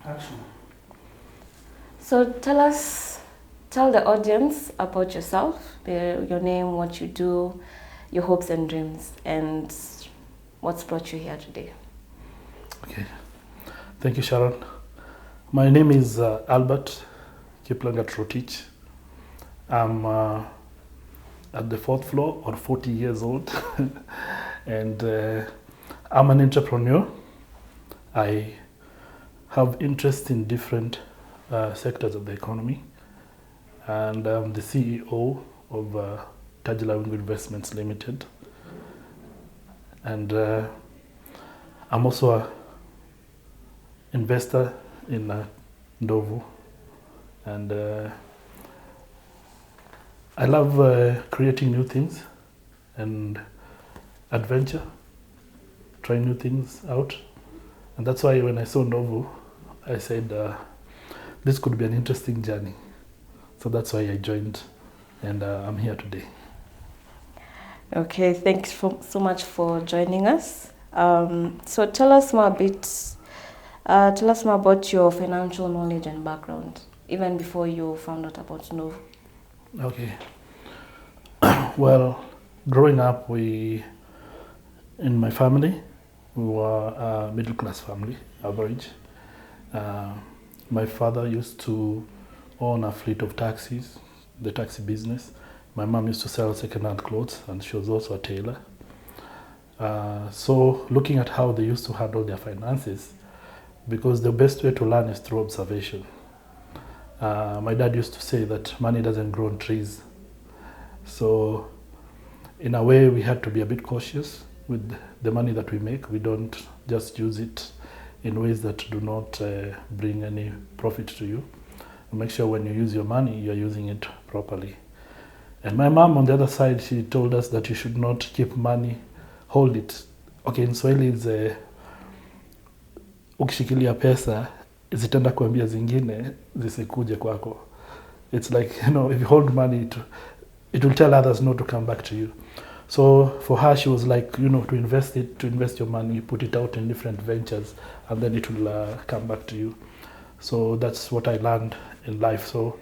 Action. So tell the audience about yourself, your name, what you do, your hopes and dreams, and what's brought you here today. Okay. Thank you, Sharon. My name is Albert Kiplangat Rotich. I'm at the fourth floor, or 40 years old, and I'm an entrepreneur. I have interest in different sectors of the economy, and I'm the CEO of Tajila Wingu Investments Limited, and I'm also an investor in Ndovu, and I love creating new things and adventure, trying new things out, and that's why when I saw Ndovu, I said this could be an interesting journey. So that's why I joined, and I'm here today. Okay, thanks so much for joining us. So tell us more about your financial knowledge and background, even before you found out about Ndovu. Okay. Well, growing up, in my family, we were a middle class family, average. My father used to own a fleet of taxis, the taxi business. My mom used to sell second-hand clothes, and she was also a tailor. So looking at how they used to handle their finances, because the best way to learn is through observation. My dad used to say that money doesn't grow on trees. So in a way, we had to be a bit cautious with the money that we make. We don't just use it in ways that do not bring any profit to you. Make sure when you use your money, you're using it properly. And my mom, on the other side, she told us that you should not keep money, hold it. Okay, in Swahili is ukishikilia pesa zitaenda kuambia zingine zisikuje kwako. It's like, if you hold money, it will tell others not to come back to you. So for her, she was like, to invest your money, put it out in different ventures, and then it will come back to you. So that's what I learned in life. So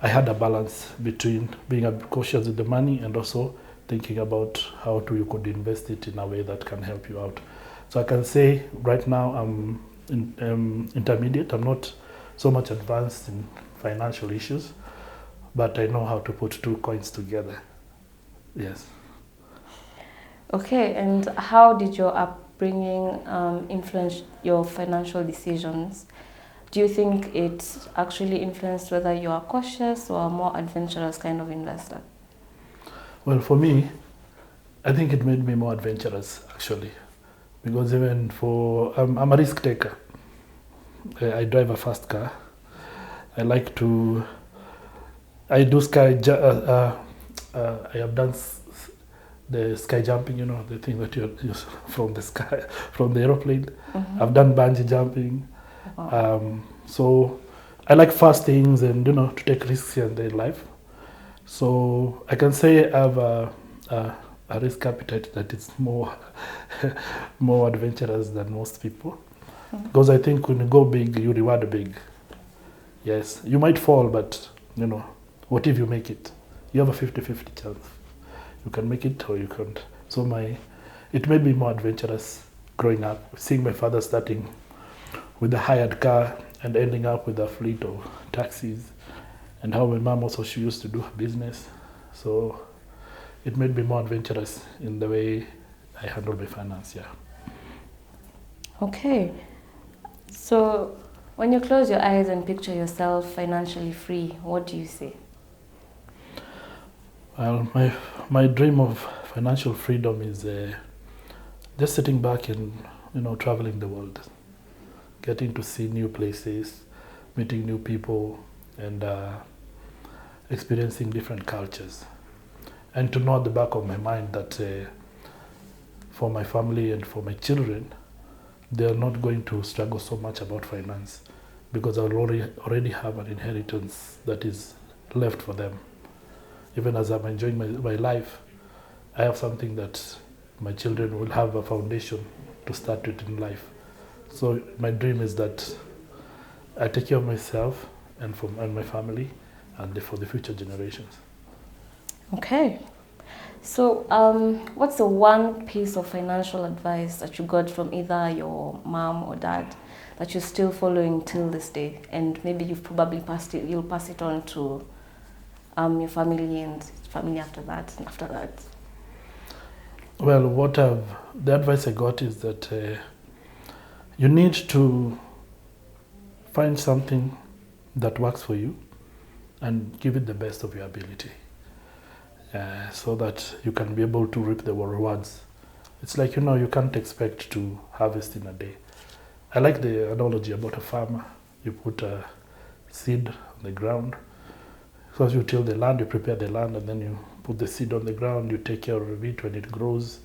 I had a balance between being a bit cautious with the money and also thinking about how you could invest it in a way that can help you out. So I can say right now I'm intermediate. I'm not so much advanced in financial issues, but I know how to put two coins together. Yes. Okay, and how did your upbringing influence your financial decisions? Do you think it actually influenced whether you are cautious or a more adventurous kind of investor? Well, for me, I think it made me more adventurous, actually, because even I'm a risk taker. I drive a fast car. I like to. I do I have done the sky jumping. The thing that you use from the sky, from the aeroplane. Mm-hmm. I've done bungee jumping. Wow. So I like fast things and to take risks in their life. So I can say I have a risk appetite that is more more adventurous than most people. Mm-hmm. Because I think when you go big, you reward big. Yes, you might fall, but what if you make it? You have a 50-50 chance. You can make it or you can't. So it made me more adventurous growing up, seeing my father starting with a hired car and ending up with a fleet of taxis, and how my mom also, she used to do her business. So it made me more adventurous in the way I handle my finance, yeah. Okay. So when you close your eyes and picture yourself financially free, what do you see? Well, my dream of financial freedom is just sitting back and traveling the world, getting to see new places, meeting new people, and experiencing different cultures. And to know at the back of my mind that for my family and for my children, they are not going to struggle so much about finance, because I already have an inheritance that is left for them. Even as I'm enjoying my life, I have something that my children will have a foundation to start with in life. So my dream is that I take care of myself and my family, and for the future generations. Okay. So, what's the one piece of financial advice that you got from either your mom or dad that you're still following till this day, and maybe you've probably you'll pass it on to your family and family after that and after that? Well, the advice I got is that you need to find something that works for you and give it the best of your ability, so that you can be able to reap the rewards. It's like, you can't expect to harvest in a day. I like the analogy about a farmer. You put a seed on the ground. So as you till the land, you prepare the land, and then you put the seed on the ground, you take care of it. When it grows,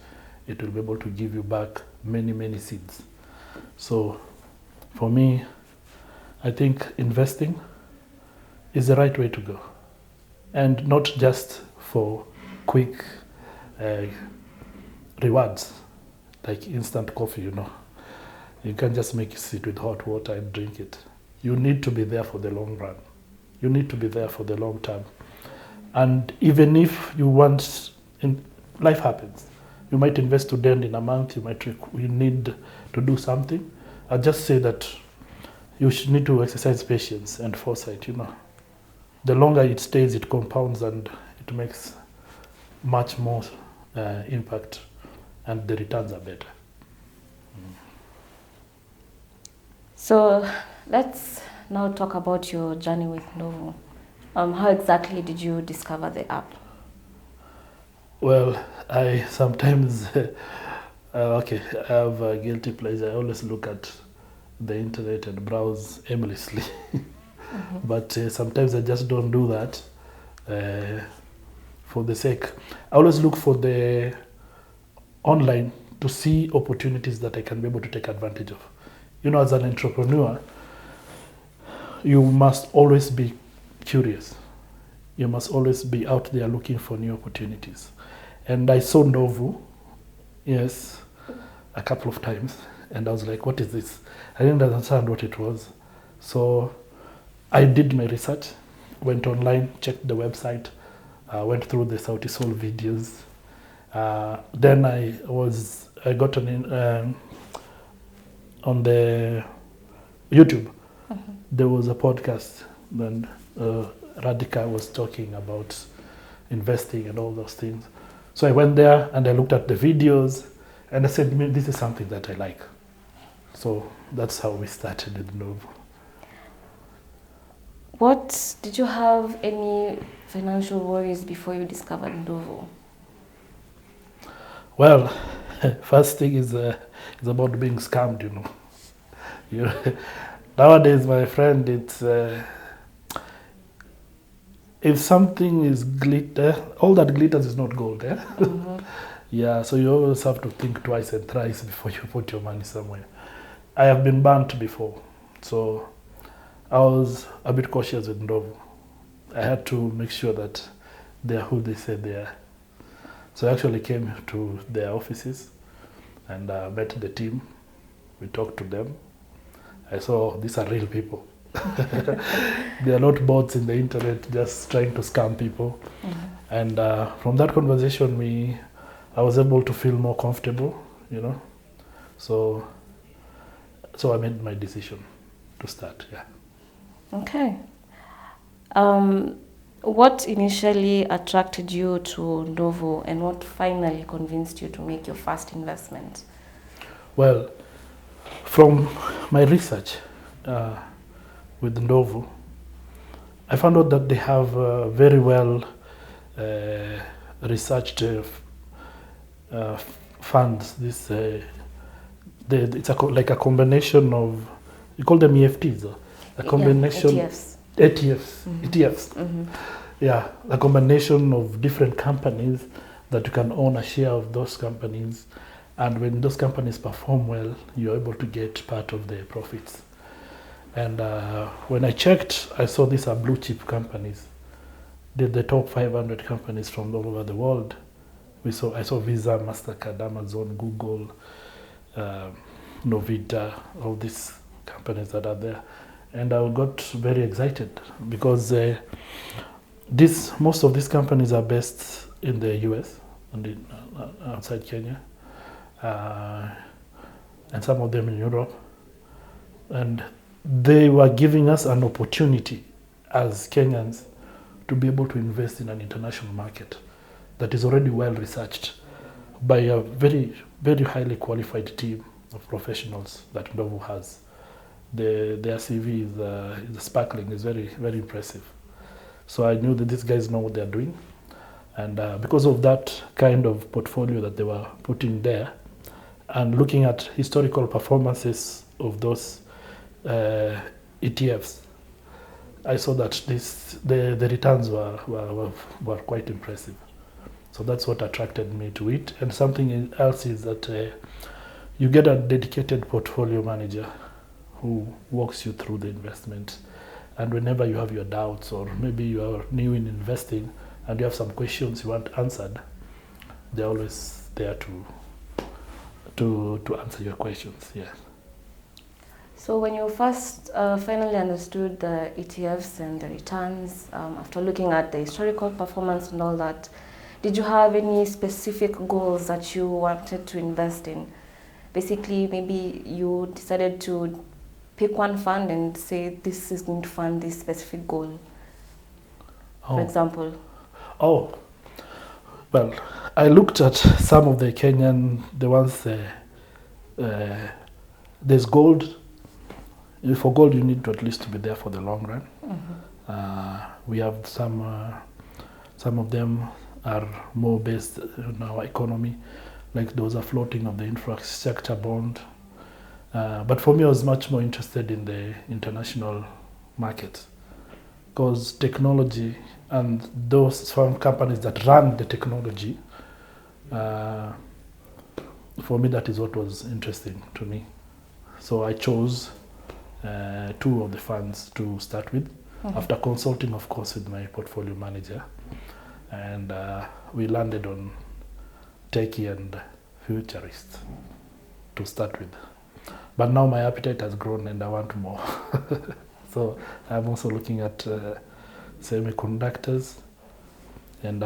it will be able to give you back many, many seeds. So for me, I think investing is the right way to go. And not just for quick rewards, like instant coffee, You can't just make it sit with hot water and drink it. You need to be there for the long run. You need to be there for the long term. And even if life happens. You might invest today, and in a month you need to do something. I just say that you should need to exercise patience and foresight, The longer it stays, it compounds, and it makes much more impact, and the returns are better. So let's now talk about your journey with Ndovu. How exactly did you discover the app? Well, I sometimes, I have a guilty pleasure. I always look at the internet and browse aimlessly. Mm-hmm. But sometimes I just don't do that for the sake. I always look for the online to see opportunities that I can be able to take advantage of. As an entrepreneur, you must always be curious. You must always be out there looking for new opportunities. And I saw Ndovu, yes, a couple of times, and I was like, what is this? I didn't understand what it was. So I did my research, went online, checked the website, went through the Sauti Sol videos. Then I got on the YouTube. Uh-huh. There was a podcast, then Radhika was talking about investing and all those things. So I went there and I looked at the videos and I said, this is something that I like. So that's how we started with Ndovu. Did you have any financial worries before you discovered Ndovu? Well, first thing is about being scammed, Nowadays, my friend, it's if something is glitter, all that glitters is not gold, eh? Mm-hmm. Yeah, so you always have to think twice and thrice before you put your money somewhere. I have been burnt before, so I was a bit cautious with Ndovu. I had to make sure that they are who they say they are. So I actually came to their offices and met the team. We talked to them. I saw these are real people. They are not bots in the internet just trying to scam people. Mm-hmm. And from that conversation, I was able to feel more comfortable, So I made my decision to start, yeah. Okay. What initially attracted you to Ndovu, and what finally convinced you to make your first investment? Well, from my research with Ndovu, I found out that they have very well researched funds. It's like a combination of, you call them EFTs, a combination. Yeah, ETFs. Mm-hmm. ETFs. Mm-hmm. Yeah, a combination of different companies that you can own a share of those companies. And when those companies perform well, you're able to get part of the profits. And when I checked, I saw these are blue chip companies. They're the top 500 companies from all over the world. I saw Visa, MasterCard, Amazon, Google, Novita, all these companies that are there. And I got very excited because most of these companies are based in the US and outside Kenya, and some of them in Europe. And they were giving us an opportunity as Kenyans to be able to invest in an international market that is already well researched by a very, very highly qualified team of professionals that Ndovu has. Their CV is sparkling, is very, very impressive. So I knew that these guys know what they're doing. And because of that kind of portfolio that they were putting there, and looking at historical performances of those ETFs, I saw that the returns were quite impressive. So that's what attracted me to it. And something else is that you get a dedicated portfolio manager who walks you through the investment. And whenever you have your doubts, or maybe you are new in investing and you have some questions you want answered, they're always there to answer your questions. Yeah. So when you first finally understood the ETFs and the returns, after looking at the historical performance and all that, did you have any specific goals that you wanted to invest in? Basically, maybe you decided to pick one fund and say, this is going to fund this specific goal, for example. Oh, well, I looked at some of the Kenyan, the ones, there's gold. For gold, you need to at least be there for the long run. Mm-hmm. We have some of them are more based on our economy, like those are floating of the infrastructure bond. But for me, I was much more interested in the international market, because technology and those firm companies that run the technology, for me, that is what was interesting to me. So I chose two of the funds to start with, after consulting, of course, with my portfolio manager. And we landed on Techie and Futurist to start with. But now my appetite has grown and I want more. So I'm also looking at semiconductors and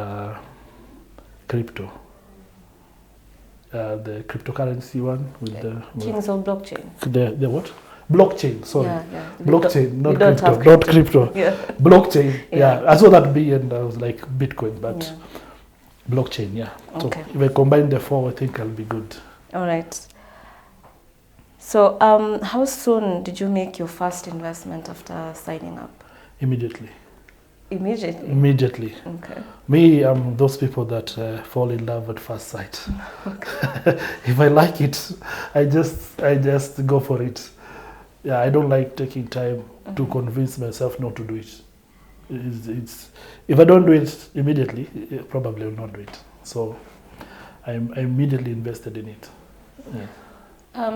crypto. The cryptocurrency one with the Chains of blockchain. The what? Blockchain, sorry. Yeah. Blockchain, not crypto. Not crypto. Yeah. Blockchain. Yeah. I saw that B and I was like Bitcoin, but blockchain, yeah. Okay. So if I combine the four, I think I'll be good. All right. So how soon did you make your first investment after signing up? Immediately. Immediately? Okay. Me, I'm those people that fall in love at first sight. If I like it, I just go for it. Yeah, I don't like taking time to convince myself not to do it. It's if I don't do it immediately, I probably will not do it. So I immediately invested in it. Yeah.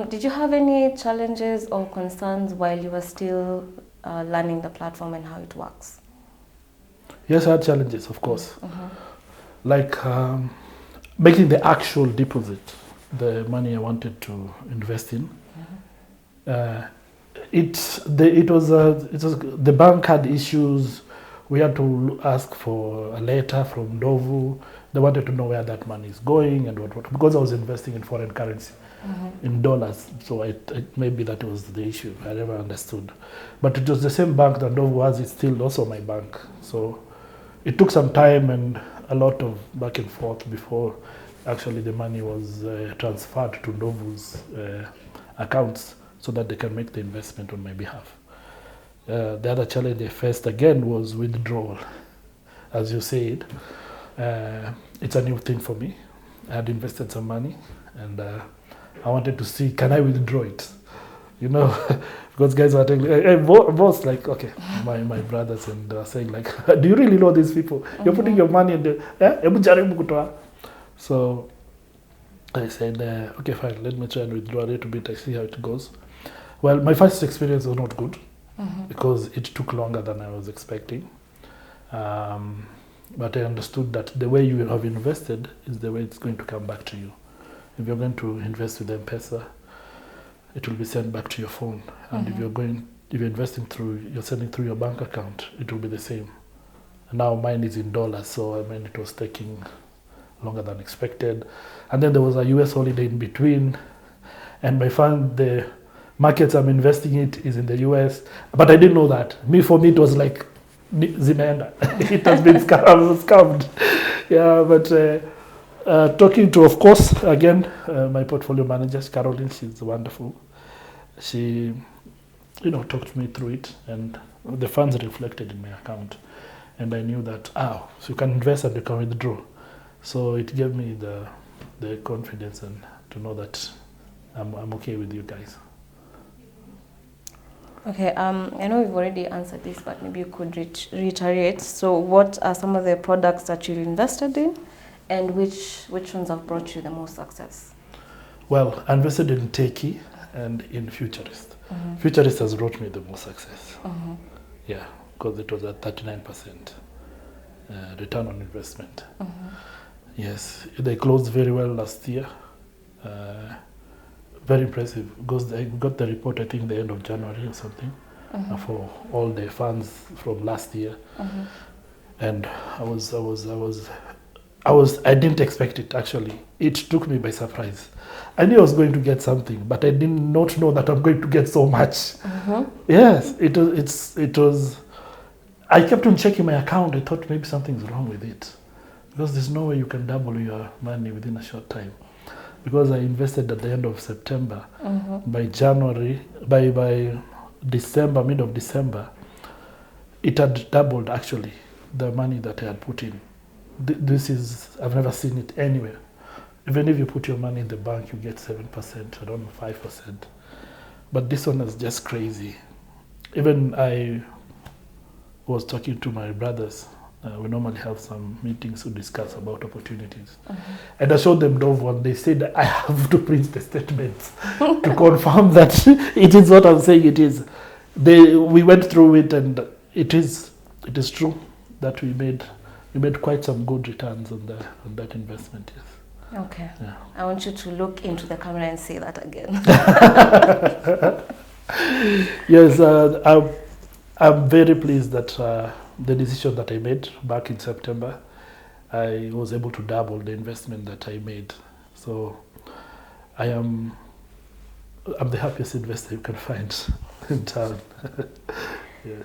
Did you have any challenges or concerns while you were still learning the platform and how it works? Yes, I had challenges, of course. Like making the actual deposit, the money I wanted to invest in. The bank had issues. We had to ask for a letter from Ndovu. They wanted to know where that money is going and what because I was investing in foreign currency, in dollars. So maybe that was the issue. I never understood. But it was the same bank that Ndovu has. It's still also my bank. So it took some time and a lot of back and forth before actually the money was transferred to Ndovu's accounts, so that they can make the investment on my behalf. The other challenge they faced again was withdrawal. As you said, it's a new thing for me. I had invested some money and I wanted to see, can I withdraw it? You know, because guys were telling me, boss, like, okay, my brothers, and they were saying like, do you really know these people? You're putting your money in the, So I said, okay, fine, let me try and withdraw a little bit. I see how it goes. Well, my first experience was not good because it took longer than I was expecting. But I understood that the way you have invested is the way it's going to come back to you. If you're going to invest with M-Pesa, it will be sent back to your phone. And if you're investing you're sending through your bank account, it will be the same. And now mine is in dollars, so I mean it was taking longer than expected. And then there was a US holiday in between, and my fund, the markets I'm investing in is in the US, but I didn't know that. For me, it was like Zimeenda. It has been scammed. Yeah, but talking to, of course, again, my portfolio manager, Caroline, she's wonderful. She, talked me through it, and the funds reflected in my account. And I knew that, so you can invest and you can withdraw. So it gave me the confidence and to know that I'm okay with you guys. Okay, I know we've already answered this, but maybe you could reiterate. So what are some of the products that you invested in, and which ones have brought you the most success? Well, I invested in Techie and in Futurist. Futurist has brought me the most success. Yeah, because it was at 39% return on investment. Yes, they closed very well last year. Very impressive, because I got the report, I think, the end of January or something, for all the funds from last year. And I didn't expect it, actually. It took me by surprise. I knew I was going to get something, but I did not know that I'm going to get so much. Yes, it was. I kept on checking my account. I thought maybe something's wrong with it, because there's no way you can double your money within a short time. Because I invested at the end of September, by December, mid of December, it had doubled, actually, the money that I had put in. I've never seen it anywhere. Even if you put your money in the bank, you get 7%, I don't know, 5%. But this one is just crazy. Even I was talking to my brothers. We normally have some meetings to discuss about opportunities. And I showed them Ndovu, and they said I have to print the statements to confirm that it is what I'm saying it is. We went through it, and it is true that we made quite some good returns on that investment. Yes. Okay. Yeah. I want you to look into the camera and say that again. Yes, I'm very pleased that the decision that I made back in September, I was able to double the investment that I made. So I'm the happiest investor you can find in town. Yeah.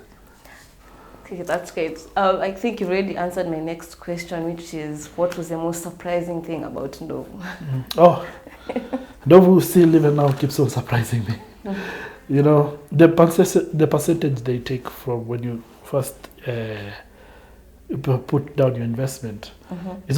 Okay, that's great. I think you already answered my next question, which is, what was the most surprising thing about Ndovu? Ndovu still even now keeps on surprising me. The percentage they take from when you first put down your investment is